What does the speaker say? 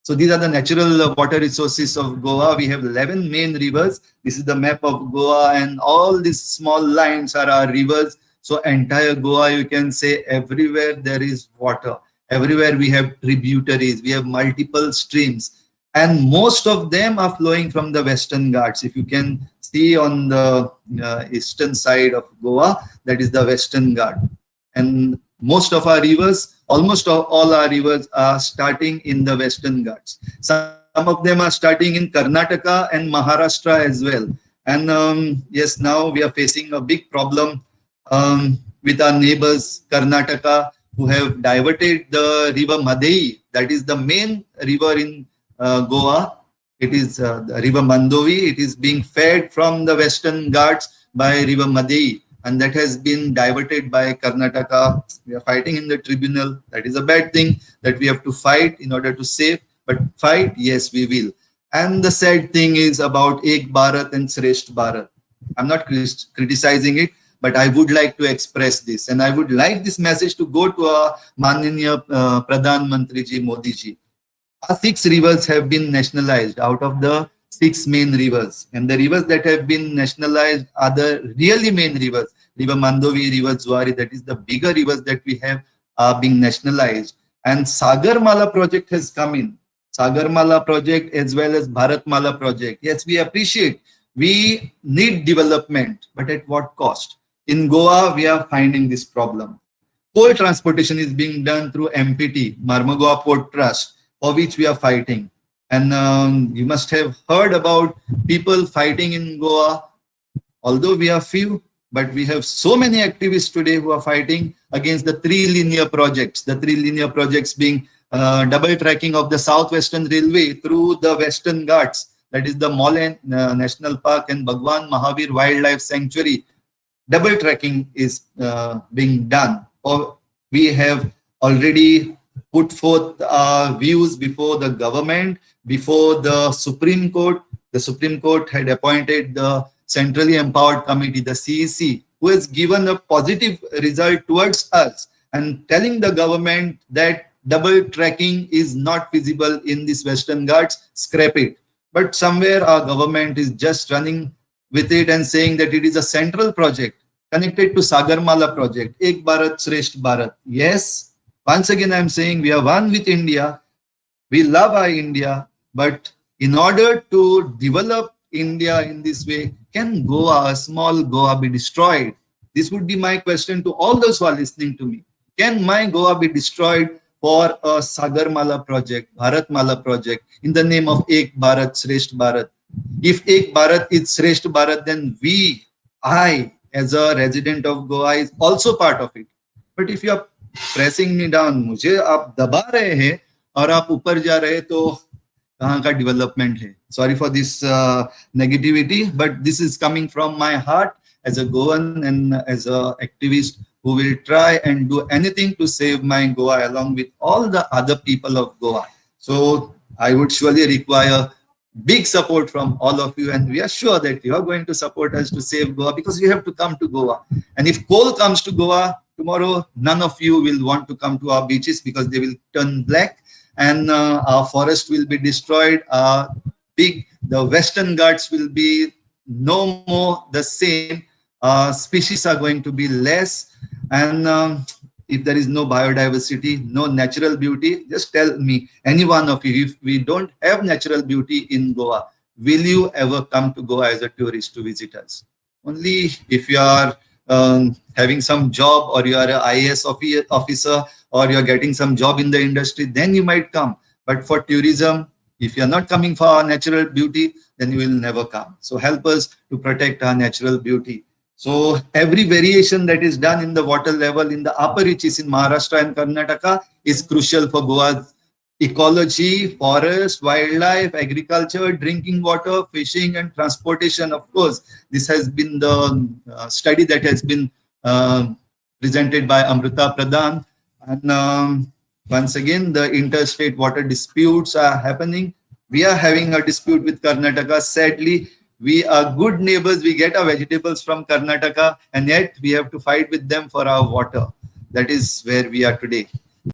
So these are the natural water resources of Goa. We have 11 main rivers. This is the map of Goa, and all these small lines are our rivers. So entire Goa, you can say everywhere there is water. Everywhere we have tributaries. We have multiple streams. And most of them are flowing from the Western Ghats. If you can see on the eastern side of Goa, that is the Western Ghat. And most of our rivers, almost all our rivers are starting in the Western Ghats. Some of them are starting in Karnataka and Maharashtra as well. And yes, now we are facing a big problem with our neighbors, Karnataka, who have diverted the river Madhei. That is the main river in Goa. It is the river Mandovi. It is being fed from the Western Ghats by river Madhei, and that has been diverted by Karnataka. We are fighting in the tribunal. That is a bad thing that we have to fight in order to save. But fight, yes, we will. And the sad thing is about Ek Bharat and Shresth Bharat. I'm not criticizing it, but I would like to express this. And I would like this message to go to our Mananiya Pradhan Mantri ji, Modi ji. Our 6 rivers have been nationalized out of the 6 main rivers. And the rivers that have been nationalized are the really main rivers. River Mandovi, River Zuari, that is the bigger rivers that we have are being nationalized. And Sagarmala project has come in. Sagarmala project as well as Bharatmala project. Yes, we appreciate. We need development, but at what cost? In Goa, we are finding this problem. Coal transportation is being done through MPT, Marmagua Port Trust, for which we are fighting. And you must have heard about people fighting in Goa. Although we are few, but we have so many activists today who are fighting against the 3 linear projects. The 3 linear projects being double tracking of the Southwestern Railway through the Western Ghats. That is the Molen National Park and Bhagwan Mahavir Wildlife Sanctuary. Double tracking is being done. We have already put forth views before the government, before the Supreme Court. The Supreme Court had appointed the Centrally Empowered Committee, the CEC, who has given a positive result towards us and telling the government that double tracking is not feasible in this Western Ghats, scrap it. But somewhere our government is just running with it and saying that it is a central project connected to Sagarmala project, Ek Bharat, Shresth Bharat. Yes, once again I'm saying we are one with India. We love our India, but in order to develop India in this way, can Goa, a small Goa, be destroyed? This would be my question to all those who are listening to me. Can my Goa be destroyed for a Sagarmala project, Bharatmala project, in the name of Ek Bharat, Shresth Bharat? If Ek Bharat is Shresth Bharat, then I, as a resident of Goa, is also part of it. But if you are pressing me down, मुझे आप दबा रहे हैं और आप ऊपर जा रहे हैं, तो कहाँ का development है? Sorry for this negativity, but this is coming from my heart as a Goan and as an activist who will try and do anything to save my Goa along with all the other people of Goa. So I would surely require big support from all of you, and we are sure that you are going to support us to save Goa, because you have to come to Goa. And if coal comes to Goa tomorrow, none of you will want to come to our beaches because they will turn black, and our forest will be destroyed. The Western Ghats will be no more the same. Species are going to be less, and if there is no biodiversity, no natural beauty, just tell me, any one of you, if we don't have natural beauty in Goa, will you ever come to Goa as a tourist to visit us? Only if you are having some job, or you are an IAS officer, or you are getting some job in the industry, then you might come. But for tourism, if you are not coming for our natural beauty, then you will never come. So help us to protect our natural beauty. So every variation that is done in the water level in the upper reaches in Maharashtra and Karnataka is crucial for Goa's ecology, forest, wildlife, agriculture, drinking water, fishing, and transportation. Of course, this has been the study that has been presented by Amrita Pradhan. And once again, the interstate water disputes are happening. We are having a dispute with Karnataka. Sadly, we are good neighbors. We get our vegetables from Karnataka, and yet we have to fight with them for our water. That is where we are today.